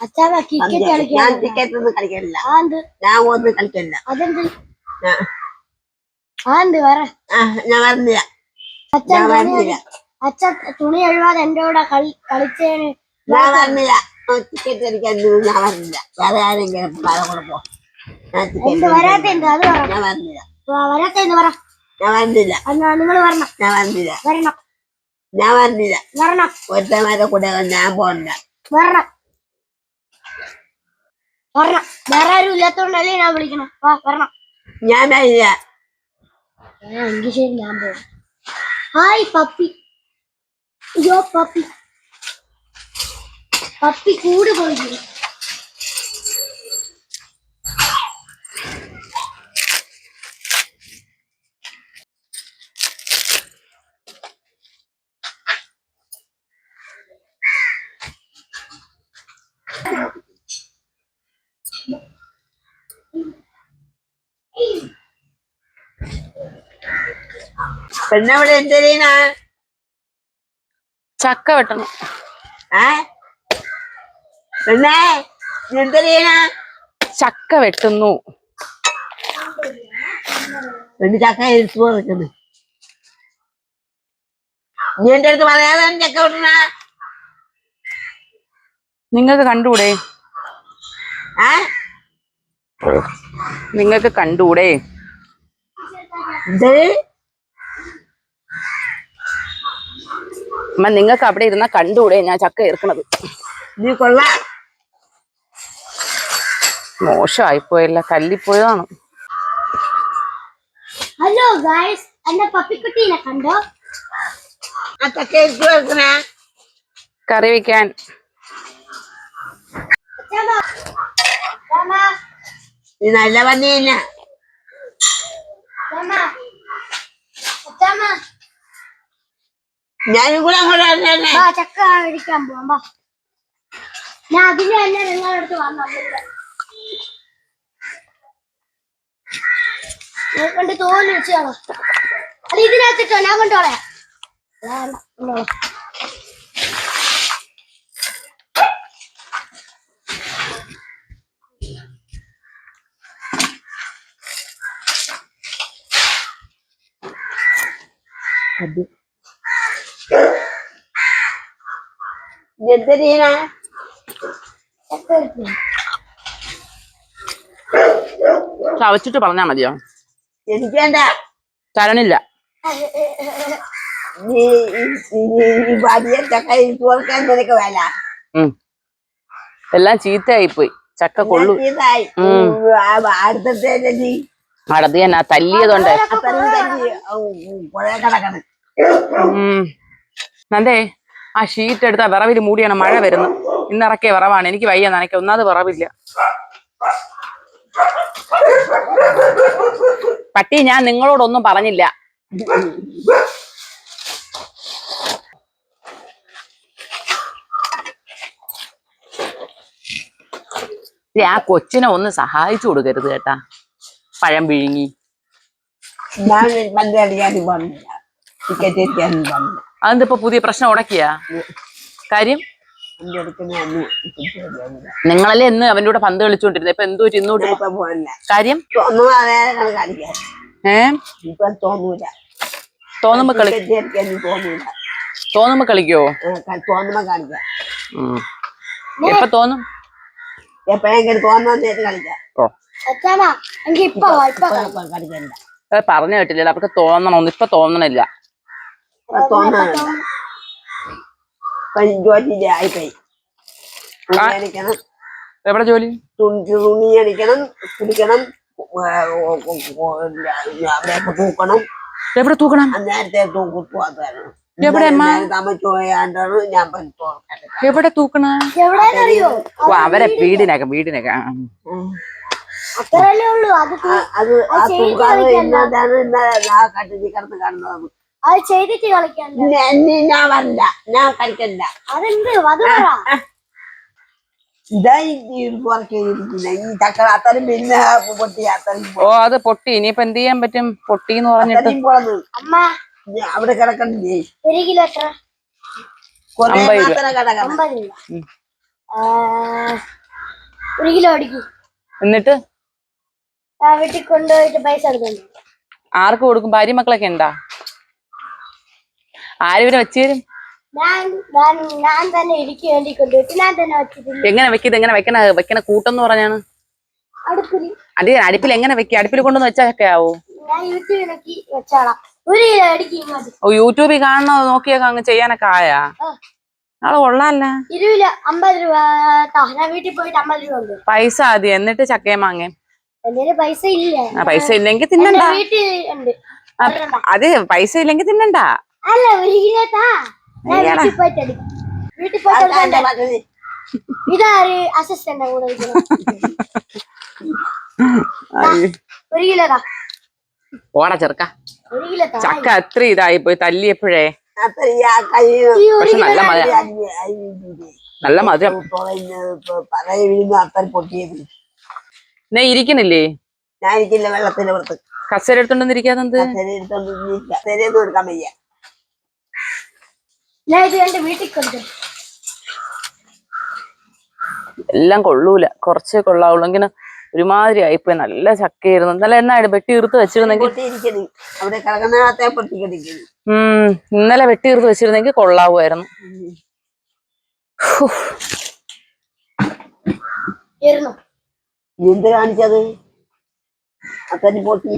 ഞാൻ ടിക്കറ്റ് ഒന്നും കളിക്കില്ല. ഞാൻ ഒന്നും കളിക്കില്ല. ഞാൻ പറഞ്ഞില്ല. അച്ഛൻ തുണി കഴുകാതെ എന്റെ കൂടെ കളിച്ചേന്. ഞാൻ പറഞ്ഞില്ല. ടിക്കറ്റ് കളിക്കാൻ ഞാൻ പറഞ്ഞില്ല. വേറെ ആരെങ്കിലും കൂടെ പോ. വരാത്തുണ്ട് അത് ഞാൻ പറഞ്ഞില്ല. വരാത്തെന്ന് പറ. ഞാൻ പറഞ്ഞില്ല. നിങ്ങൾ വരണം. ഞാൻ പറഞ്ഞില്ല. വരണം. ഞാൻ പറഞ്ഞില്ല. വരണം. ഒരുത്തന്മാരെ കൂടെ ഞാൻ പോകണ്ട. വരണം. വരണം. വേറെ ആരും ഇല്ലാത്തോണ്ടല്ലേ ഞാൻ വിളിക്കണം. വരണം. ഞാൻ വരില്ല. എങ്കിൽ ശരി ഞാൻ പോകും. Hi puppy. അയ്യോ പപ്പി. പപ്പി കൂട് പോയി. പെണ്ണവിടെ എന്തിനാ? ചക്ക വെട്ടണം. പെണ്ണേ എന്തിനാ? ചക്ക വെട്ടുന്നു. പെണ്ണ് ചക്ക എടുത്തു കൊടുക്കുന്നു. നീ എന്റെ അടുത്ത് പറയാതെ ചക്ക വെട്ടണ. നിങ്ങൾക്ക് കണ്ടൂടെ? നിങ്ങൾക്ക് കണ്ടൂടെ? അമ്മ നിങ്ങൾക്ക് അവിടെ ഇരുന്ന കണ്ടൂടെ ഞാൻ ചക്ക ഏർക്കണത്? നീ കൊള്ളാം. മോശമായിപ്പോയല്ല, തല്ലിപ്പോയതാണ്. ഹലോ ഗൈസ്, എന്റെ പപ്പിക്കുട്ടീനെ കണ്ടോ? കറി വെക്കാൻ. നീ നല്ല പന്നിയില്ല. ഞാനും കൂടെ അങ്ങോട്ട് ചക്ക കഴിക്കാൻ പോവാ. ഞാൻ അതിന് തന്നെ നിങ്ങളുടെ അടുത്ത് വന്നില്ല. കൊണ്ട് തോന്നി വെച്ചാണോ? അത് ഇതിനകത്തിട്ടോ, ഞാൻ കൊണ്ടോളെ. ചവച്ചിട്ട് പറഞ്ഞാ മതിയോ? എനിക്കെന്താ തരണില്ല. എല്ലാം ചീത്തയായിപ്പോയി. ചക്ക കൊള്ളു. അടുത്ത് തന്നെ തല്ലിയതുണ്ട്. നന്ദേ, ആ ഷീറ്റ് എടുത്താ വിറവില് മൂടിയാണ്. മഴ വരുന്നു. ഇന്നിറക്കിയ വിറവാണ്. എനിക്ക് വയ്യ നനയ്ക്ക. ഒന്നാമത് വിറവില്ല. പട്ടി, ഞാൻ നിങ്ങളോടൊന്നും പറഞ്ഞില്ല. ആ കൊച്ചിനെ ഒന്ന് സഹായിച്ചു കൊടുക്കരുത് കേട്ടാ. പഴം പിഴുങ്ങി. അതെന്തിപ്പോ പുതിയ പ്രശ്നം ഉടക്കിയാ കാര്യം? നിങ്ങളല്ലേ എന്ന് അവന്റെ കൂടെ പന്ത് കളിച്ചോണ്ടിരുന്നത്. ഇപ്പൊ എന്തോ ഇന്നോട്ട് കാര്യം? തോന്നുമ്പോ കളിക്കോ? എപ്പൊ തോന്നും? എപ്പോഴെങ്കിലും തോന്നുന്നേറ്റ് കളിക്കാം. പറഞ്ഞു കേട്ടില്ല. അവർക്ക് തോന്നണമെന്ന്. ഇപ്പൊ തോന്നണില്ല. എവിടെ ജോലി? തുണി അടിക്കണം, കുടിക്കണം, തൂക്കണം. എവിടെ തൂക്കണം? നേരത്തെ തൂക്കുവാണ്. എവിടെ തൂക്കണ? അവരെ വീടിനൊക്കെ അത്രല്ലേ ഉള്ളൂ. അത് ചെയ്തിട്ട് കളിക്കാൻ ഞാൻ വരണ്ട. ഞാൻ കളിക്കണ്ട. അതെന്ത്? ഓ, അത് പൊട്ടി. ഇനിയിപ്പോ എന്ത് ചെയ്യാൻ പറ്റും? പൊട്ടിന്ന് പറഞ്ഞിട്ട് അവിടെ കിടക്കണ്ടേ? 1 കിലോ എത്ര? 50 രൂപ. കിലോ അടിക്കും. എന്നിട്ട് വീട്ടിൽ കൊണ്ടുപോയിട്ട് പൈസ എടുക്കുന്നു. ആർക്ക് കൊടുക്കും? ഭാര്യ മക്കളൊക്കെ ഉണ്ടാ? ആരും ഇവരെ വെച്ച് തരും? ഞാൻ തന്നെ എനിക്ക് വേണ്ടി കൊണ്ടുപോയിട്ട് ഞാൻ തന്നെ വെച്ചിട്ടുണ്ട്. എങ്ങനെ വെക്കിത്? എങ്ങനെ വെക്കണ കൂട്ടം എന്ന് പറഞ്ഞാണ്? അടുപ്പിൽ എങ്ങനെ വെക്കുക? അടുപ്പിൽ കൊണ്ടുവന്ന് വെച്ചാൽ ആവോ? ഞാൻ യൂട്യൂബിൽ നോക്കി വെച്ചാളാം. 1 കിലോ അടിക്കും. ഓ, യൂട്യൂബിൽ കാണുന്ന നോക്കിയൊക്കെ അങ്ങ് ചെയ്യാനൊക്കെ ആയാ? നാളെ കൊള്ളാല്ല. 20 കിലോ 50 രൂപ. ഞാൻ വീട്ടിൽ പോയിട്ട് 50 രൂപ ഉണ്ട്. പൈസ ആദ്യം, എന്നിട്ട് ചക്കയും മാങ്ങയും. എന്റെ പൈസ ഇല്ല. പൈസ ഇല്ലെങ്കിൽ തിന്നണ്ട. വീട്ടിൽ ഉണ്ട്. അത് പൈസ ഇല്ലെങ്കിൽ തിന്നണ്ട. അല്ല, 1 കിലോ ഞാൻ വീട്ടിൽ പോയിട്ട് എടുക്കും. വീട്ടിൽ പോയിട്ട് ഇതാര് അസിസ്റ്റന്റ് കൂടെ 1 കിലോ ഓടാ ചെറുക്ക. 1 കിലോ ചക്ക അത്ര ഇതായി പോയി തല്ലിയപ്പോഴേ. പക്ഷെ നല്ല മധുരം. നല്ല മധുരം. അത്ര പൊട്ടിയത് ഞാൻ ഇരിക്കണില്ലേ? ഞാൻ ഇരിക്കില്ല. വെള്ളത്തിന്റെ പുറത്ത് കസേര എടുത്തോണ്ടിരിക്കാതെന്ത്? എടുത്തോണ്ട് എടുക്കാൻ വയ്യ. ഞാൻ ഇത് എന്റെ വീട്ടിൽ കൊണ്ടു. എല്ലാം കൊള്ളൂല, കുറച്ചേ കൊള്ളാവുള്ളൂ. ഇങ്ങനെ ഒരുമാതിരി ആയിപ്പോയി. നല്ല ചക്കയായിരുന്നു. ഇന്നലെ എന്നായിട്ട് വെട്ടി തീർത്ത് വെച്ചിരുന്നെങ്കിൽ അവിടെ കിടക്കുന്ന പൊട്ടിക്കടിക്കുന്നു. ഇന്നലെ വെട്ടി തീർത്ത് വെച്ചിരുന്നെങ്കിൽ കൊള്ളാവുമായിരുന്നു. എന്ത് കാണിച്ചത്? അത്തന്നെ പൊട്ടി.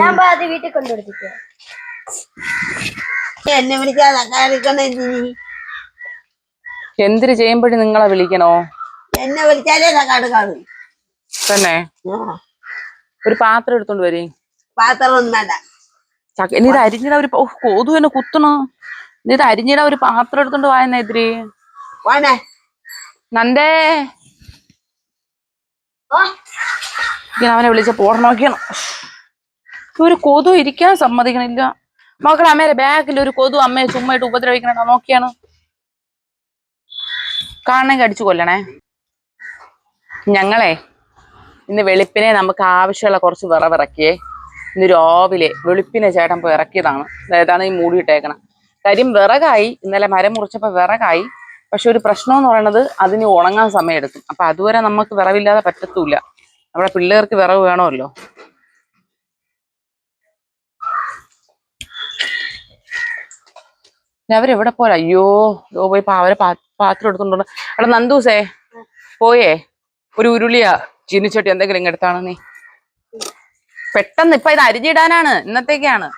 ഞാൻ വീട്ടിൽ കൊണ്ടുകൊടുത്തിട്ട് എന്നെ വിളിക്കാതെ എന്തിന് ചെയ്യുമ്പോഴും നിങ്ങളെ വിളിക്കണോ? എന്നെ വിളിച്ചാലേ കാട് കാണും. തന്നെ ഒരു പാത്രം എടുത്തോണ്ട് വരീ. പാത്രം ഒന്നും വേണ്ട. ഇനി ഇത് അരിഞ്ഞിട ഒരു കൊതു തന്നെ കുത്തണോ? ഇനി ഇത് അരിഞ്ഞിട ഒരു പാത്രം എടുത്തോണ്ട് വായന എതിരി. നന്ദേ, അവനെ വിളിച്ച പോട നോക്കിയാണ്. ഒരു കൊതു ഇരിക്കാൻ സമ്മതിക്കണില്ല. മക്കളെ, അമ്മേരെ ബാഗിൽ ഒരു കൊതു അമ്മയെ ചുമ്മായിട്ട് ഉപദ്രവിക്കണ നോക്കിയാണ്. കാണണമെങ്കിൽ അടിച്ചു കൊല്ലണേ. ഞങ്ങളെ ഇന്ന് വെളുപ്പിനെ നമുക്ക് ആവശ്യമുള്ള കുറച്ച് വിറവിറക്കിയേ. ഇന്ന് രാവിലെ വെളുപ്പിനെ ചേട്ടൻ പോയി ഇറക്കിയതാണ്. അതായതാണ് ഈ മൂടിയിട്ടേക്കണം. കാര്യം വിറകായി. ഇന്നലെ മരം മുറിച്ചപ്പോ വിറകായി. പക്ഷെ ഒരു പ്രശ്നം എന്ന് പറയുന്നത് അതിന് ഉണങ്ങാൻ സമയം എടുക്കും. അപ്പൊ അതുവരെ നമുക്ക് വിറവില്ലാതെ പറ്റത്തൂല. നമ്മുടെ പിള്ളേർക്ക് വിറവ് വേണമല്ലോ. അവരെവിടെ പോലെ? അയ്യോ പോയി അവരെ പാത്രം എടുത്തോണ്ട്. എടാ നന്ദൂസേ, പോയേ ഒരു ഉരുളിയാ ചീനിച്ചട്ടി എന്തെങ്കിലും ഇങ്ങെടുത്താണ് നീ. പെട്ടെന്ന് ഇപ്പൊ ഇത് അരിഞ്ഞിടാനാണ്. ഇന്നത്തേക്കാണ്.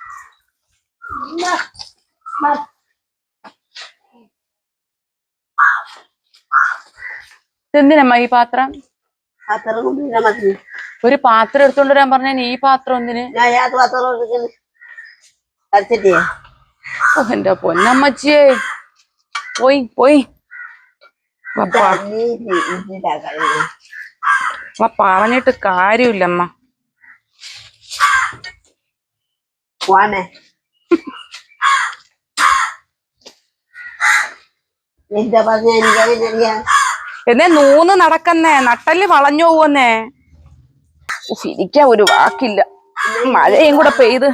എന്തിനമ്മ ഈ പാത്രം? ഒരു പാത്രം എടുത്തോണ്ട് വരാൻ പറഞ്ഞ ഈ പാത്രം എന്തിന്? എന്റെ പൊന്നമ്മച്ചിയെ, പോയി പോയി പറഞ്ഞിട്ട് കാര്യമില്ലമ്മ. എന്നേ നൂന്ന് നടക്കുന്നേ, നട്ടല് വളഞ്ഞു പോവന്നേ. ഇരിക്കാൻ ഒരു വാക്കില്ല. മഴയും കൂടെ പെയ്ത്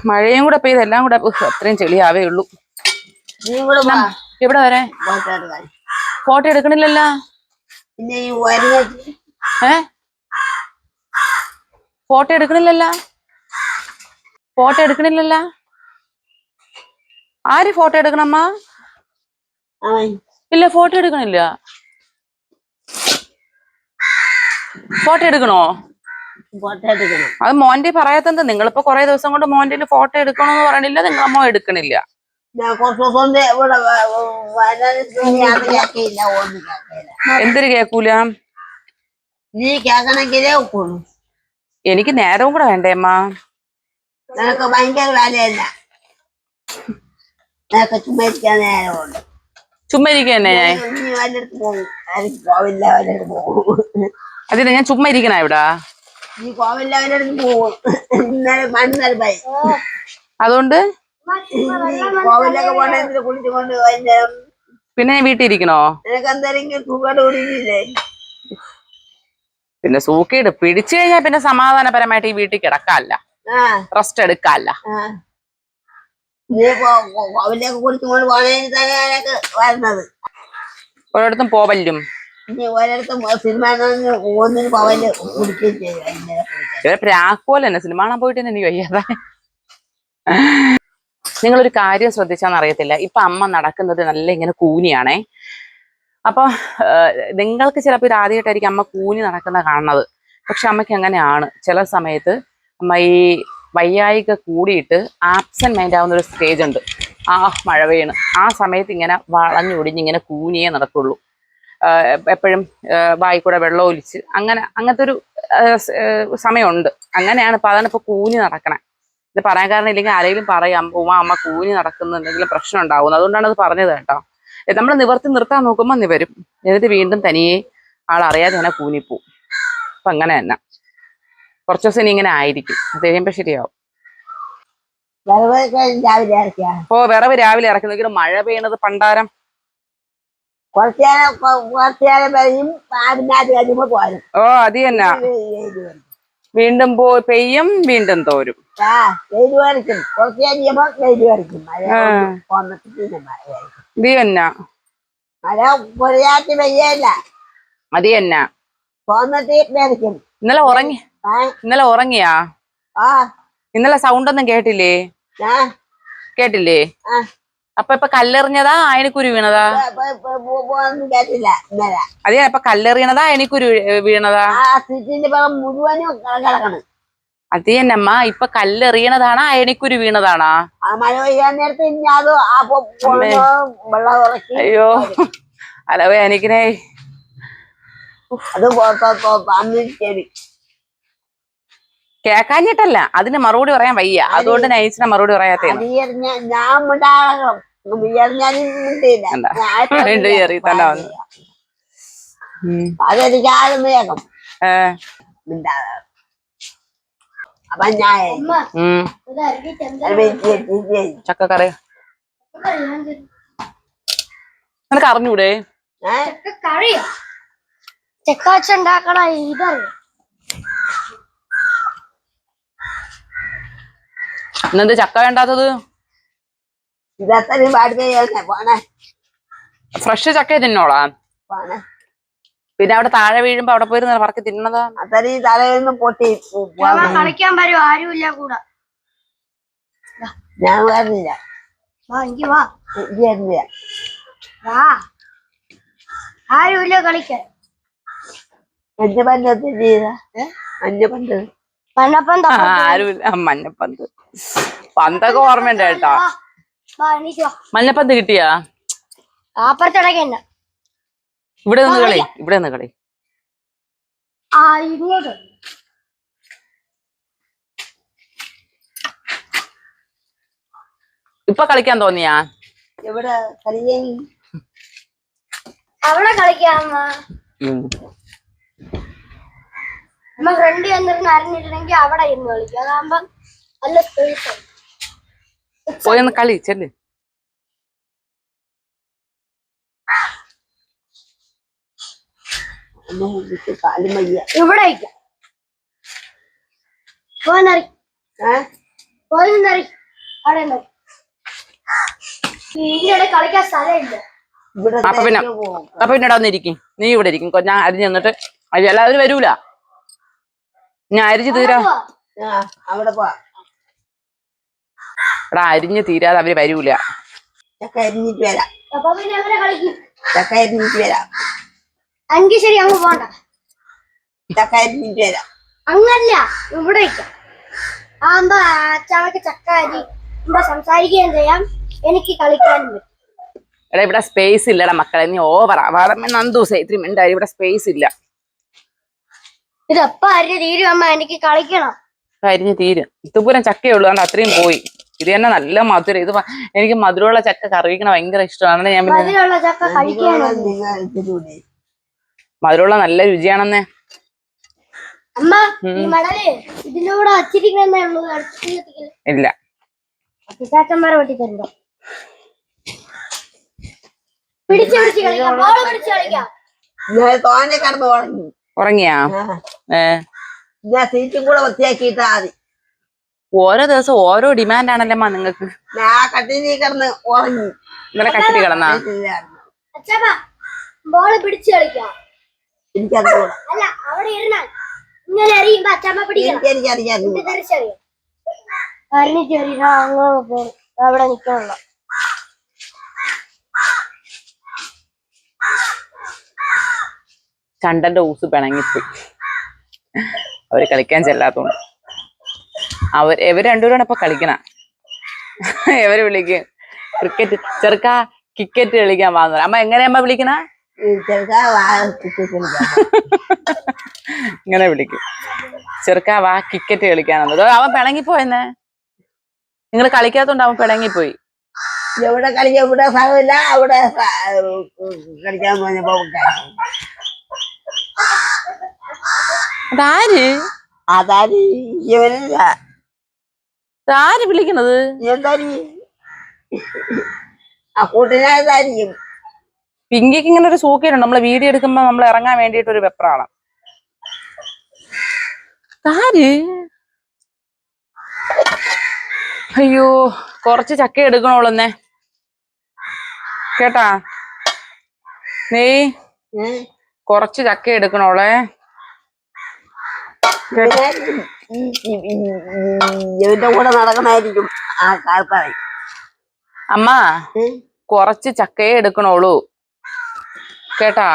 മഴയും കൂടെ പെയ്ത് എല്ലാം കൂടെ അത്രയും ചെളിയാവേ ഉള്ളൂ. എവിടെ വരെ? ഫോട്ടോ എടുക്കണില്ലല്ലോ. ഫോട്ടോ എടുക്കണില്ലല്ലോ. ഫോട്ടോ എടുക്കണില്ലല്ലോ. ആര് ഫോട്ടോ എടുക്കണമ്മ? ഇല്ല, ഫോട്ടോ എടുക്കണില്ല. ഫോട്ടോ എടുക്കണോ? അത് മോന്റെ പറയാത്തെന്താ? നിങ്ങളിപ്പോ കൊറേ ദിവസം കൊണ്ട് മോന്റെ ഫോട്ടോ എടുക്കണോന്ന് പറയണില്ല. നിങ്ങളമ്മ എടുക്കണില്ല. എന്തൊരു കേക്കൂല? നീ കേക്കണെങ്കിലേ ഒക്കുള്ളൂ. എനിക്ക് നേരവും കൂടെ വേണ്ടേ അമ്മ? നിനക്ക് ഭയങ്കര വേലയല്ല. നിനക്ക് ചുമ്മാ ഇരിക്കാൻ നേരമുണ്ട്. ചുമ്മാ ഇരിക്കന്നെ ഞാൻ. വല്ലടത്ത് പോകും. പോവില്ല, വല്ലടത്ത് പോകും. അതിന് ഞാൻ ചുമ്മാ ഇരിക്കണ ഇവിടെ? നീ പോവില്ല, വല്ലടത്ത് പോകും. ഇന്നലെ മണ്ണിൽ അതുകൊണ്ട് കോവിലൊക്കെ പോണെന്ന് കുളിച്ചുകൊണ്ട് പിന്നെ വീട്ടിൽ ഇരിക്കണോ? നിനക്ക് എന്തെങ്കിലും സുഖം കുടിക്കില്ലേ? പിന്നെ സൂക്കേട് പിടിച്ചു കഴിഞ്ഞാൽ പിന്നെ സമാധാനപരമായിട്ട് ഈ വീട്ടിൽ കിടക്കാല്ല, റെസ്റ്റ് എടുക്കാല്ല. നീ കോവിലൊക്കെ കുടിച്ചുകൊണ്ട് പോണേന് തന്നെ വരുന്നത്. ഒരിടത്തും പോവല്ലും. ഇനി ഒരിടത്തും സിനിമ ഒന്നിന് പോവല് കുടിക്കുകയും ചെയ്യും. ഇവരെ പ്രാക്കോലെ തന്നെ സിനിമ കാണാൻ പോയിട്ട് തന്നെ എനിക്ക് വയ്യാതെ. നിങ്ങളൊരു കാര്യം ശ്രദ്ധിച്ചാന്ന് അറിയത്തില്ല, ഇപ്പൊ അമ്മ നടക്കുന്നത് നല്ല ഇങ്ങനെ കൂനിയാണേ. അപ്പൊ നിങ്ങൾക്ക് ചിലപ്പോൾ ഇത് ആദ്യമായിട്ടായിരിക്കും അമ്മ കൂനി നടക്കുന്ന കാണുന്നത്. പക്ഷെ അമ്മയ്ക്ക് അങ്ങനെയാണ് ചില സമയത്ത്. അമ്മ ഈ വയ്യായിക കൂടിയിട്ട് ആബ്സെന്റ് മൈൻഡ് ആവുന്ന ഒരു സ്റ്റേജ് ഉണ്ട്. മഴ പെയ്യണ് ആ സമയത്ത് ഇങ്ങനെ വളഞ്ഞൊടിഞ്ഞ് ഇങ്ങനെ കൂനിയേ നടക്കുള്ളൂ. എപ്പോഴും വായിക്കൂടെ വെള്ളം ഒലിച്ച് അങ്ങനത്തെ ഒരു സമയമുണ്ട്. അങ്ങനെയാണ് ഇപ്പൊ, അതാണ് ഇപ്പൊ കൂനി നടക്കണേ. ഇത് പറയാൻ കാരണം ഇല്ലെങ്കിൽ ആരെങ്കിലും പറയാം അമ്മ കൂനി നടക്കുന്നുണ്ടെങ്കിലും പ്രശ്നം ഉണ്ടാവുന്നത്. അതുകൊണ്ടാണ് അത് പറഞ്ഞത് കേട്ടോ. നമ്മൾ നിവർത്തി നിർത്താൻ നോക്കുമ്പോൾ നിവരും, എന്നിട്ട് വീണ്ടും തനിയെ ആളറിയാതെ തന്നെ കൂനിപ്പോവും. അപ്പൊ അങ്ങനെ തന്നെ കുറച്ച് ദിവസം ഇനി ഇങ്ങനെ ആയിരിക്കും. അത് കഴിയുമ്പോ ശരിയാവും. വിറവ് രാവിലെ ഇറക്കി നോക്കിയിട്ട് മഴ പെയ്യണത് പണ്ടാരം. അത് തന്നെ, വീണ്ടും പെയ്യും വീണ്ടും തോരും. ഇത് തന്നെ അത് തന്നെ. ഇന്നലെ ഉറങ്ങിയാ? ഇന്നലെ സൗണ്ട് ഒന്നും കേട്ടില്ലേ? അപ്പൊ ഇപ്പൊ കല്ലെറിഞ്ഞതാ അയണിക്കുരു വീണതാ? അതെ, ഇപ്പൊ കല്ലെറിയണതാ അയണിക്കുരു വീണതാ? അത് തന്നെ അമ്മ, ഇപ്പൊ കല്ലെറിയണതാണോ അയണിക്കുരു വീണതാണോ? അയ്യോ അലവേ എനിക്കിനെ കേക്കാഞ്ഞിട്ടല്ല, അതിന് മറുപടി പറയാൻ വയ്യ. അതുകൊണ്ട് നൈസിനെ മറുപടി പറയാത്ത. ചക്കക്കറി നിനക്ക് അറിഞ്ഞൂടെ? ഇന്നെന്ത് ചക്ക വേണ്ടാത്തത്? ഫ്രഷ് ചക്ക തിന്നോളാ. പിന്നെ അവിടെ താഴെ വീഴുമ്പോ അവിടെ പോയി പറക്കി തിന്നതാ. തലയൊന്നും പൊട്ടി കളിക്കാൻ വരും, ആരുമില്ല കൂടെ. ഞാൻ വരുന്നില്ല. ആരുമില്ല കളിക്കാൻ. ആരുമില്ല. മഞ്ഞപ്പന്ത് പന്തൊക്കെ ഓർമ്മയുണ്ട് കേട്ടോ. മഞ്ഞപ്പന്ത് കിട്ടിയാ? ഇവിടെ നിന്ന് കളി, ഇവിടെ നിന്ന് കളി. ഇപ്പൊ കളിക്കാൻ തോന്നിയാ? അവിടെ കളിക്കാം. ഫ്രണ്ട് വന്നിരുന്ന് അറിഞ്ഞിട്ടുണ്ടെങ്കിൽ അവിടെ ഇരുന്ന് കളിക്കാം. അതാകുമ്പോ നല്ല സ്പേസ്. പോയൊന്ന് കളി ചെല്ല്. ഇവിടെ കളിക്കാൻ സ്ഥലമില്ല. അപ്പൊ പിന്നെടാ ഒന്നിരിക്കും, നീ ഇവിടെ ഇരിക്കും. ഞാൻ അരിഞ്ഞു തന്നിട്ട് എല്ലാവരും വരൂല. ഞാൻ അരിഞ്ഞു തീരാ എടാ, അരിഞ്ഞു തീരാതെ അവര് വരൂല. ശരി, അങ്ങ് പോണ്ട. അങ്ങല്ല, ഇവിടെ ആകുമ്പോ അച്ചാവക്ക് ചക്ക അരി ഇവിടെ സംസാരിക്കുകയും ചെയ്യാം, എനിക്ക് കളിക്കാനും പറ്റും. എടാ ഇവിടെ സ്പേസ് ഇല്ലടാ മക്കളെ, നീ ഓവറാ. നന്ദൂസേ ഇത്തിരി മിണ്ടായി, ഇവിടെ സ്പേസ് ഇല്ല. ഇതെപ്പ അരി തീരും അമ്മ, എനിക്ക് കളിക്കണം. അരിഞ്ഞ് തീരും. ഇതുപൂരം ചക്കയേ ഉള്ളൂ, അതുകൊണ്ട് അത്രയും പോയി. ഇത് തന്നെ നല്ല മധുരം. ഇത് എനിക്ക് മധുരമുള്ള ചക്ക കറിയിക്കണ ഭയങ്കര ഇഷ്ടമാണ്. ഞാൻ മധുരമുള്ള നല്ല രുചിയാണെന്നേ. അമ്മ ഇതിലൂടെ ഇല്ല. ഉറങ്ങിയാ? സീറ്റും കൂടെ വൃത്തിയാക്കിയിട്ടാ മതി. ഓരോ ദിവസം ഓരോ ഡിമാൻഡ് ആണല്ലോ നിങ്ങക്ക്. കട്ടിലി കിടന്ന് ഉറങ്ങി. ഇന്നലെ കട്ടിലി കിടന്നാ? ബോള് പിടിച്ചു കളിക്കാം. എനിക്കറിഞ്ഞൂടാ. അല്ല അവിടെ ഇരുന്നാൽ ഇങ്ങനെ എറിയുമ്പോ അച്ഛമ്മ പിടിക്കണം. എനിക്കറിയാം. ഇത് തിരിച്ചറിയാം. അറിഞ്ഞിട്ട് അങ്ങനെ പോകും. അവിടെ നിൽക്കണല്ലോ. ചണ്ടന്റെ ഊസ് പിണങ്ങിപ്പോയി. അവര് കളിക്കാൻ ചെല്ലാത്തോണ്ട്. ഇവര് രണ്ടുപേരാണ് ഇപ്പൊ കളിക്കണ. ഇവര് വിളിക്കും ക്രിക്കറ്റ് ചെറുക്കാ ക്രിക്കറ്റ് കളിക്കാൻ വന്നത്. അമ്മ എങ്ങനെയമ്മ വിളിക്കണ? ഇങ്ങനെ വിളിക്കും. ചെറുക്കാ വാ ക്രിക്കറ്റ് കളിക്കാനെന്നത്. അവൻ പിണങ്ങിപ്പോയെന്നെ. നിങ്ങൾ കളിക്കാത്തോണ്ട് അവൻ പിണങ്ങിപ്പോയി. എവിടെ കളിക്കാൻ ഇവിടെ സ്ഥലമില്ല. അവിടെ കളിക്കാൻ പോയപ്പോ അതാര് അതാര് ഇവനില്ല. ആര് വിളിക്കണത്? എന്തായാലും ആ കൂട്ടിനായിരിക്കും. പിങ്കിക്ക് ഇങ്ങനെ ഒരു സൂക്കേടുണ്ട്. നമ്മള് വീഡിയോ എടുക്കുമ്പോ നമ്മൾ ഇറങ്ങാൻ വേണ്ടിട്ട് ഒരു വെപ്രാണ്. ആര്? അയ്യോ കൊറച്ച് ചക്ക എടുക്കണോളെന്നെ കേട്ടാ. നീ കൊറച്ച് ചക്ക എടുക്കണോളെ. ഇവന്റെ കൂടെ നടക്കണായിരിക്കും ആ ആൾക്കാരെ. അമ്മ കൊറച്ച് ചക്കയെ എടുക്കണോളൂ കേട്ടാ.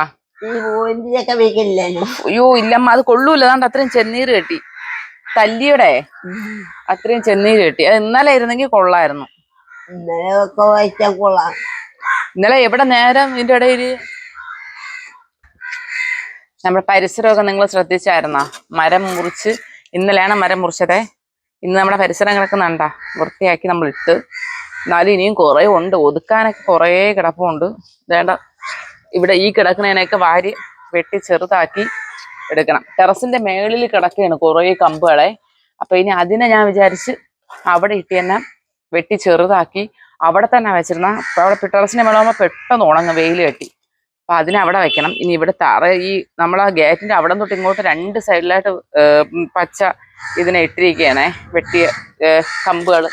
ഈ പൂവിന്റെ ചക്ക വെക്കില്ല. അയ്യോ ഇല്ലമ്മ അത് കൊള്ളൂല. അതാണ്ട് അത്രയും ചെന്നീര് കെട്ടി തല്ലിയുടെ അത്രയും ചെന്നീര് കെട്ടി. അത് ഇന്നലെ ഇരുന്നെങ്കിൽ കൊള്ളായിരുന്നു. ഇന്നലെ ഒക്കെ വായിച്ചാൽ കൊള്ളാം. ഇന്നലെ എവിടെ നേരം ഇതിന്റെ ഇടയില് നമ്മുടെ പരിസരമൊക്കെ നിങ്ങൾ ശ്രദ്ധിച്ചായിരുന്നാ? മരം മുറിച്ച് ഇന്നലെയാണ് മരം മുറിച്ചതേ. ഇന്ന് നമ്മുടെ പരിസരങ്ങളൊക്കെ നണ്ടാ വൃത്തിയാക്കി നമ്മൾ ഇട്ട്. എന്നാലും ഇനിയും കുറെ ഉണ്ട് ഒതുക്കാനൊക്കെ കുറെ കിടപ്പുണ്ട്. വേണ്ട ഇവിടെ ഈ കിടക്കുന്നതിനൊക്കെ വാരി വെട്ടി ചെറുതാക്കി എടുക്കണം. ടെറസിന്റെ മേളിൽ കിടക്കുകയാണ് കുറെ കമ്പുകളെ. അപ്പൊ ഇനി അതിനെ ഞാൻ വിചാരിച്ച് അവിടെ ഇട്ട് തന്നെ വെട്ടി ചെറുതാക്കി അവിടെ തന്നെ വെച്ചിരുന്ന അവിടെ ടെറസിന്റെ മേളാകുമ്പോൾ പെട്ടെന്ന് ഉണങ്ങും വെയിൽ കെട്ടി. അപ്പൊ അതിനെ അവിടെ വെക്കണം. ഇനി ഇവിടെ തറ ഈ നമ്മളെ ഗേറ്റിന്റെ അവിടെ തൊട്ട് ഇങ്ങോട്ട് രണ്ട് സൈഡിലായിട്ട് പച്ച ഇതിനെ ഇട്ടിരിക്കുകയാണേ വെട്ടിയ കമ്പുകൾ.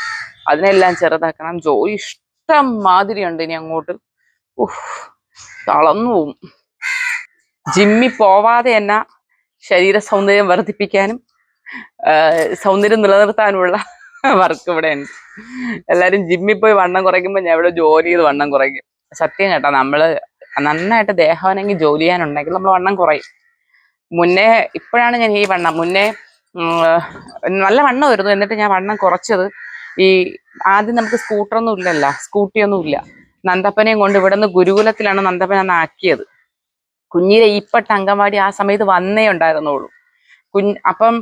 അതിനെല്ലാം ചെറുതാക്കണം. ജോലി ഇഷ്ടം മാതിരിയുണ്ട് ഇനി അങ്ങോട്ട്. തളർന്നു പോവും. ജിമ്മിൽ പോവാതെ തന്നെ ശരീര സൗന്ദര്യം വർദ്ധിപ്പിക്കാനും സൗന്ദര്യം നിലനിർത്താനുമുള്ള വർക്ക് ഇവിടെ ഉണ്ട്. എല്ലാരും ജിമ്മിൽ പോയി വണ്ണം കുറയ്ക്കുമ്പോൾ ഞാൻ ഇവിടെ ജോലി ചെയ്ത് വണ്ണം കുറയ്ക്കും. സത്യം കേട്ടോ. നമ്മള് നന്നായിട്ട് ദേഹമാണെങ്കിൽ ജോലി ചെയ്യാനുണ്ടെങ്കിൽ നമ്മൾ വണ്ണം കുറയും. മുന്നേ ഇപ്പോഴാണ് ഞാൻ ഈ വണ്ണം മുന്നേ നല്ല വണ്ണം വരുന്നു. എന്നിട്ട് ഞാൻ വണ്ണം കുറച്ചത് ഈ ആദ്യം നമുക്ക് സ്കൂട്ടറൊന്നും ഇല്ലല്ലോ, സ്കൂട്ടിയൊന്നും ഇല്ല. നന്ദപ്പനെയും കൊണ്ട് ഇവിടെ നിന്ന് ഗുരുകുലത്തിലാണ് നന്ദപ്പൻ അന്ന് ആക്കിയത്. കുഞ്ഞിലെ ഇപ്പട്ട അങ്കൻവാടി ആ സമയത്ത് വന്നേ ഉണ്ടായിരുന്നുള്ളൂ. അപ്പം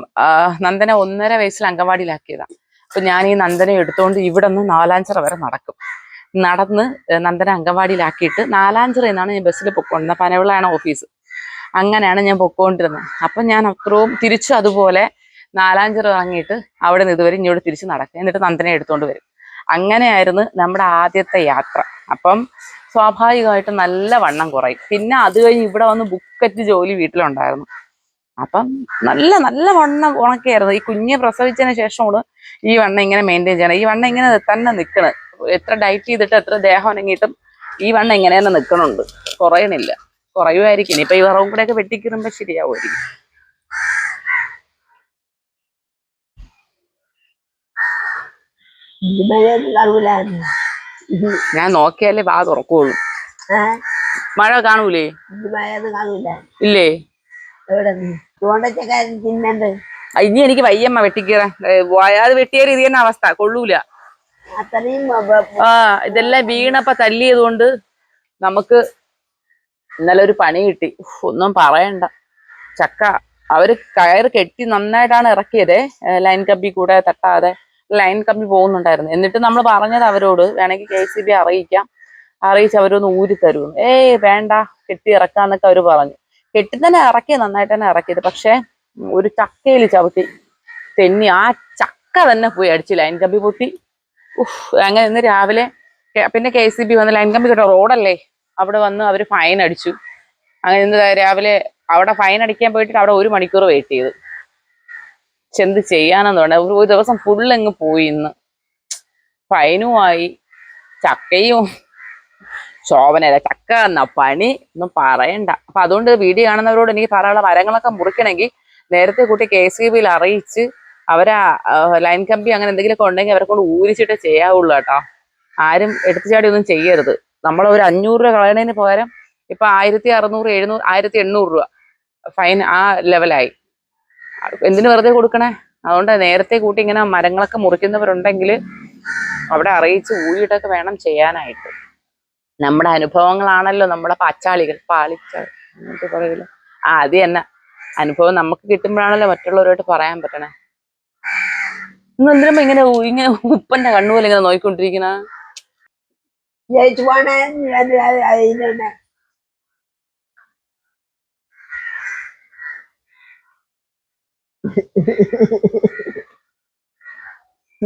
നന്ദനെ 1.5 വയസ്സിൽ അങ്കൻവാടിയിലാക്കിയതാണ്. അപ്പൊ ഞാൻ ഈ നന്ദനെ എടുത്തുകൊണ്ട് ഇവിടെ നിന്ന് നാലാഞ്ചിറ വരെ നടക്കും. നടന്ന് നന്ദനെ അങ്കൻവാടിയിലാക്കിയിട്ട് നാലാഞ്ചിറ എന്നാണ് ഞാൻ ബസ്സിൽ പൊക്കോണ്ടിരുന്നത്. പനവിളയാണ് ഓഫീസ്. അങ്ങനെയാണ് ഞാൻ പൊക്കോണ്ടിരുന്നത്. അപ്പം ഞാൻ അത്രയും തിരിച്ചു അതുപോലെ നാലാഞ്ചിറ ഇറങ്ങിയിട്ട് അവിടെ നിന്ന് ഇതുവരെ ഇങ്ങോട്ട് തിരിച്ച് നടക്കും. എന്നിട്ട് നന്ദനെ എടുത്തുകൊണ്ട് വരും. അങ്ങനെയായിരുന്നു നമ്മുടെ ആദ്യത്തെ യാത്ര. അപ്പം സ്വാഭാവികമായിട്ടും നല്ല വണ്ണം കുറയും. പിന്നെ അത് കഴിഞ്ഞ് ഇവിടെ വന്ന് ബുക്കറ്റ് ജോലി വീട്ടിലുണ്ടായിരുന്നു. അപ്പം നല്ല നല്ല വണ്ണം ഉണക്കിയായിരുന്നു. ഈ കുഞ്ഞ് പ്രസവിച്ചതിന് ശേഷമാണ് ഈ വണ്ണം ഇങ്ങനെ മെയിൻറ്റെയിൻ ചെയ്യണം. ഈ വണ്ണം ഇങ്ങനെ തന്നെ നിൽക്കണം. എത്ര ഡയറ്റ് ചെയ്തിട്ട് എത്ര ദേഹം അനങ്ങിയിട്ടും ഈ വണ്ണം ഇങ്ങനെ തന്നെ നിൽക്കണുണ്ട്. കുറയണില്ല. കുറയുമായിരിക്കും. ഇനിയിപ്പൊ ഈ വറവും കൂടെ ഒക്കെ വെട്ടിക്കിറുമ്പോ ശരിയാവുമായിരിക്കും. ഞാൻ നോക്കിയാലേ വാ തുറക്കുള്ളൂ. മഴ കാണൂലേ? ഇല്ലേ? ഇനി എനിക്ക് വയ്യമ്മ വെട്ടിക്കീറാൻ. അത് വെട്ടിയാൽ ഇത് തന്നെ അവസ്ഥ. കൊള്ളൂല. ഇതെല്ലാം വീണപ്പ തല്ലിയത് കൊണ്ട് നമുക്ക് ഇന്നലെ ഒരു പണി കിട്ടി. ഒന്നും പറയണ്ട. ചക്ക അവര് കയറ് കെട്ടി നന്നായിട്ടാണ് ഇറക്കിയത്. ലൈൻ കമ്പി കൂടെ തട്ടാതെ ലൈൻ കമ്പി പോകുന്നുണ്ടായിരുന്നു. എന്നിട്ട് നമ്മൾ പറഞ്ഞത് അവരോട് വേണമെങ്കിൽ KCB അറിയിക്കാം, അറിയിച്ച് അവരൊന്ന് ഊരി തരുമെന്ന്. വേണ്ട കെട്ടി ഇറക്കാന്നൊക്കെ അവര് പറഞ്ഞു. കെട്ടി തന്നെ ഇറക്കിയത്, നന്നായിട്ട് തന്നെ ഇറക്കിയത്. പക്ഷെ ഒരു ചക്കയിൽ ചവിട്ടി തെന്നി ആ ചക്ക തന്നെ പോയി അടിച്ച് ലൈൻ കമ്പി പൊട്ടി. അങ്ങനെ ഇന്ന് രാവിലെ പിന്നെ KCB വന്ന് ലൈൻ കമ്പി കേട്ടോ റോഡല്ലേ, അവിടെ വന്ന് അവര് ഫൈൻ അടിച്ചു. അങ്ങനെ ഇന്ന് രാവിലെ അവിടെ ഫൈൻ അടിക്കാൻ പോയിട്ട് അവിടെ 1 മണിക്കൂർ വെയിറ്റ് ചെയ്തു. എന്ത് ചെയ്യാനെന്ന് പറഞ്ഞാൽ ഒരു ദിവസം ഫുള്ളങ്ങ് പോയി. ഇന്ന് ഫൈനുമായി ചക്കയും ശോഭനല്ല ചക്ക എന്ന പണി ഒന്നും പറയണ്ട. അപ്പൊ അതുകൊണ്ട് വീഡിയോ കാണുന്നവരോട് എനിക്ക് പറയാനുള്ള മരങ്ങളൊക്കെ മുറിക്കണമെങ്കിൽ നേരത്തെ കൂട്ടി KCBയിൽ അറിയിച്ച് അവരാ ലൈൻ കമ്പി അങ്ങനെ എന്തെങ്കിലുമൊക്കെ ഉണ്ടെങ്കിൽ അവരെ കൊണ്ട് ഊരിച്ചിട്ട് ചെയ്യാവുള്ളൂ കേട്ടോ. ആരും എടുത്തുചാടി ഒന്നും ചെയ്യരുത്. നമ്മൾ ഒരു 500 രൂപ കളയണതിന് പകരം ഇപ്പൊ 1600, 700, 1800 രൂപ ഫൈൻ ആ ലെവലായി. എന്തിനു വെറുതെ കൊടുക്കണേ? അതുകൊണ്ട് നേരത്തെ കൂട്ടി ഇങ്ങനെ മരങ്ങളൊക്കെ മുറിക്കുന്നവരുണ്ടെങ്കിൽ അവിടെ അറിയിച്ച് ഊരിയിട്ടൊക്കെ വേണം ചെയ്യാനായിട്ട്. നമ്മുടെ അനുഭവങ്ങളാണല്ലോ നമ്മുടെ പാച്ചാളികൾ, എന്നൊക്കെ പറയില്ല. അത് തന്നെ അനുഭവം നമുക്ക് കിട്ടുമ്പോഴാണല്ലോ മറ്റുള്ളവരോട്ട് പറയാൻ പറ്റണേ. നിങ്ങൾ എന്തിനുമ്പോ ഇങ്ങനെ ഇങ്ങനെ ഉപ്പന്റെ കണ്ണുപോലെ ഇങ്ങനെ നോക്കിക്കൊണ്ടിരിക്കണ? ജയിച്ചു പോണേ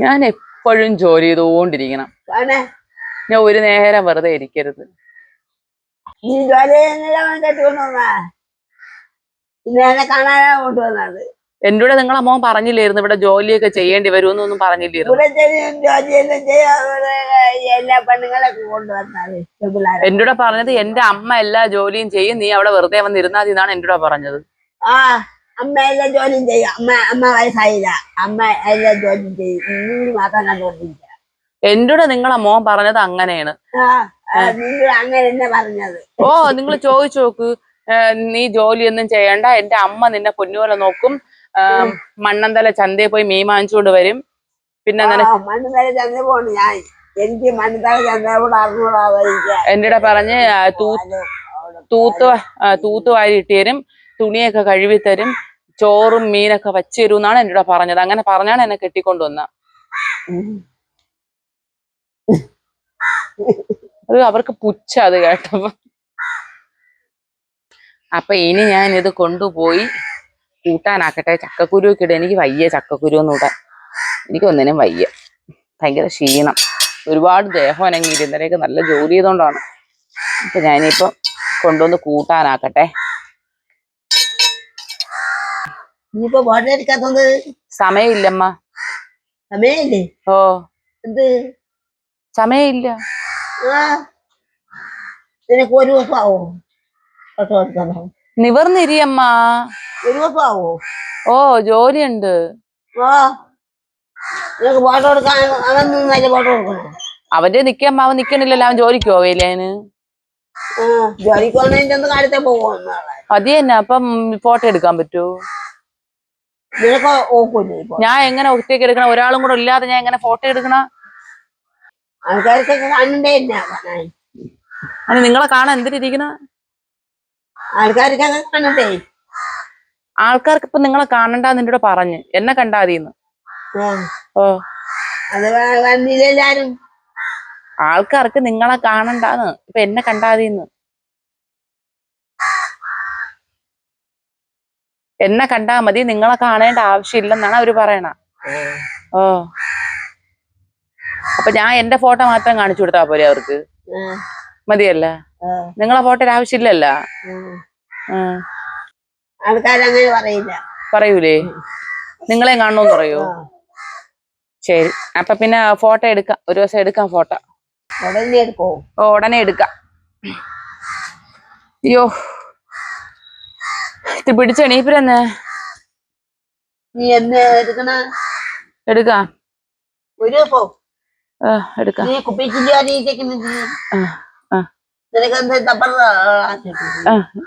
ഞാൻ എപ്പോഴും ജോലി ചെയ്തുകൊണ്ടിരിക്കണം. ഞാൻ ഒരു നേരം വെറുതെ ഇരിക്കരുത്. നീ ജോലി കെട്ടിക്കൊണ്ടുവന്നാ കാണാനാ കൊണ്ടുവന്നത്. എന്റെ കൂടെ നിങ്ങളെ അമ്മ പറഞ്ഞില്ലായിരുന്നു ഇവിടെ ജോലിയൊക്കെ ചെയ്യേണ്ടി വരുമെന്നൊന്നും പറഞ്ഞില്ലായിരുന്നു. ജോലിയെല്ലാം ചെയ്യാ എല്ലാ പെണ്ണുങ്ങളൊക്കെ കൊണ്ടുവന്നത്. എന്റെ കൂടെ പറഞ്ഞത് എന്റെ അമ്മ എല്ലാ ജോലിയും ചെയ്യും, നീ അവിടെ വെറുതെ വന്നിരുന്നാൽ എന്നാണ് എന്റെ കൂടെ പറഞ്ഞത്. ആ അമ്മ എല്ലാ ജോലിയും ചെയ്യും. അമ്മ വയസ്സായില്ല, അമ്മ എല്ലാ ജോലിയും ചെയ്യും. നീ മാത്രം കണ്ടുകൊണ്ടിരിക്കുക. എന്റെ കൂടെ നിങ്ങളെ മോൻ പറഞ്ഞത് അങ്ങനെയാണ്. നിങ്ങൾ അങ്ങനെ തന്നെ പറഞ്ഞത്. ഓ നിങ്ങൾ ചോദിച്ചു നോക്ക്. നീ ജോലിയൊന്നും ചെയ്യണ്ട, എന്റെ അമ്മ നിന്നെ പൊന്നുപോലെ നോക്കും. മണ്ണന്തല ചന്തയിൽ പോയി മീൻ വാങ്ങിച്ചുകൊണ്ട് വരും. പിന്നെ മണ്ണന്തല ചന്ത പോണു ഞാൻ. എനിക്ക് മണ്ണന്തല ചന്ത കൂടെ അറിഞ്ഞൂടാതെ എന്റെ കൂടെ പറഞ്ഞ് തൂത്ത് വാരി ഇട്ട് തരും, തുണിയൊക്കെ കഴുകി തരും, ചോറും മീനൊക്കെ വച്ചു തരും എന്നാണ് എന്റെ കൂടെ പറഞ്ഞത്. അങ്ങനെ പറഞ്ഞാണ് എന്നെ കെട്ടിക്കൊണ്ടുവന്ന. അത് അവർക്ക് പുച്ഛ അത് കേട്ടപ്പോ. അപ്പൊ ഇനി ഞാൻ ഇത് കൊണ്ടുപോയി കൂട്ടാനാക്കട്ടെ. ചക്കക്കുരുവൊക്കെ ഇട. എനിക്ക് വയ്യ ചക്കക്കുരു ഒന്നും ഇടാൻ. എനിക്കൊന്നിനും വയ്യ, ഭയങ്കര ക്ഷീണം. ഒരുപാട് ദേഹം അനങ്ങിയിട്ട് ഇന്നലെയൊക്കെ നല്ല ജോലി ചെയ്തോണ്ടാണ്. അപ്പൊ ഞാനിപ്പം കൊണ്ടുവന്ന് കൂട്ടാനാക്കട്ടെ. സമയമില്ലമ്മ. സമയമില്ലേ? ഓ എന്ത് സമയമില്ല. നിനക്ക് ഒരു ദിവസം ആവോ നിവർന്നിരിയമ്മ. ഒരു ദിവസം ആവോ? ഓ ജോലിയുണ്ട്. നിനക്ക് ഫോട്ടോ കൊടുക്കാൻ അവൻ ഫോട്ടോ കൊടുക്കണോ? അവന്റെ നിക്കമ്മ. അവൻ നിക്കണില്ലല്ലോ, അവൻ ജോലിക്ക് പോവേലേന്. ജോലിക്ക് പോകുന്നതിന്റെ ഒന്ന് കാലത്തെ പോകും. അത് തന്നെ. അപ്പം ഫോട്ടോ എടുക്കാൻ പറ്റുമോ? നിനക്ക് ഓക്കൂല്ലേ? ഞാൻ എങ്ങനെ ഒറ്റയ്ക്ക് എടുക്കണം? ഒരാളും കൂടെ ഇല്ലാതെ ഞാൻ എങ്ങനെ ഫോട്ടോ എടുക്കണ? ആൾക്കാർക്കൊക്കെ കാണണ്ടേ? അത് നിങ്ങളെ കാണാൻ എന്തിരിക്കണ? ആൾക്കാർക്കൊക്കെ കാണണ്ടേ? ആൾക്കാർക്ക് ഇപ്പൊ നിങ്ങളെ കാണണ്ടാന്ന് നിന്നോട് പറഞ്ഞ്, എന്നെ കണ്ടാതീന്ന്. ഓ അത് വന്നില്ലെല്ലാരും. ആൾക്കാർക്ക് നിങ്ങളെ കാണണ്ടാന്ന്, ഇപ്പൊ എന്നെ കണ്ടാതീന്ന്. എന്നെ കണ്ടാ മതി, നിങ്ങളെ കാണേണ്ട ആവശ്യമില്ലെന്നാണ് അവര് പറയണ. ഓ അപ്പൊ ഞാൻ എന്റെ ഫോട്ടോ മാത്രം കാണിച്ചു കൊടുത്താ പോരെ അവർക്ക്? മതിയല്ല? നിങ്ങളെ ഫോട്ടോ ആവശ്യമില്ലല്ല. ആൾക്കാരങ്ങനെ പറയില്ല. പറയൂലേ? നിങ്ങളെയും കാണണോന്ന് പറയോ? ശരി, അപ്പൊ പിന്നെ ഫോട്ടോ എടുക്കാം. ഒരു ദിവസം എടുക്കാം ഫോട്ടോ. ഉടനെ എടുക്കോ? ഓ ഉടനെ എടുക്കാം. അയ്യോ ഇത് പിടിച്ചെണീപ്പിരന്നെ. നീ എന്ന് എടുക്കണ? എടുക്കാം. ഒരു ദിവസം എടുക്കാം. നീ കുപ്പിച്ചില്ല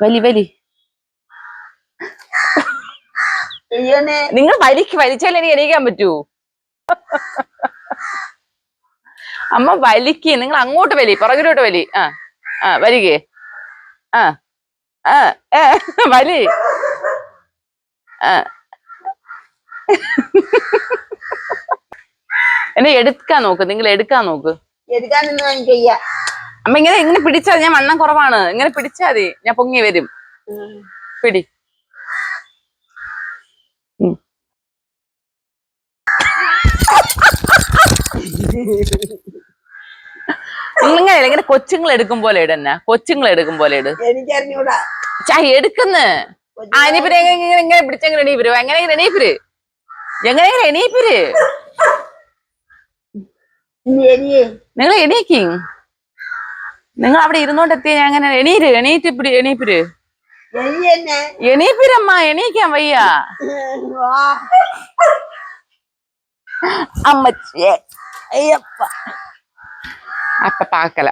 വലി വലി. നിങ്ങൾ വലിച്ചാലേ എനിക്ക് എണീക്കാൻ പറ്റൂ. അമ്മ വലിക്ക്. നിങ്ങൾ അങ്ങോട്ട് വലി, പുറകിലോട്ട് വലി. വലിക്കേ. വലി. എന്നെ എടുക്കാൻ നോക്ക്. നിങ്ങൾ എടുക്കാൻ നോക്ക്. അമ്മ ഇങ്ങനെ പിടിച്ചാൽ ഞാൻ വണ്ണം കുറവാണ്. ഇങ്ങനെ പിടിച്ചാൽ മതി, ഞാൻ പൊങ്ങി വരും. പിടി. ഇങ്ങനെ കൊച്ചുങ്ങൾ എടുക്കും പോലെ ഇടന്നെ. കൊച്ചുങ്ങൾ എടുക്കും പോലെ ഇട്. എടുക്കുന്ന്. ഇനിയിപ്പോ ഇങ്ങനെ പിടിച്ചെങ്ങനെ എണീപ്പിര്. എങ്ങനെ എണീപ്പിര്. എങ്ങനെ എണീപ്പിര്. നിങ്ങൾ എണീക്കി. നിങ്ങൾ അവിടെ ഇരുന്നോണ്ട് എത്തിയ ഞാൻ അങ്ങനെ എണീപ്പിര് എലി തന്നെ എണീപ്പിരമ്മ എണീക്കാൻ വയ്യ അമ്മച്ചിയെ അയ്യപ്പ അപ്പ പാക്കല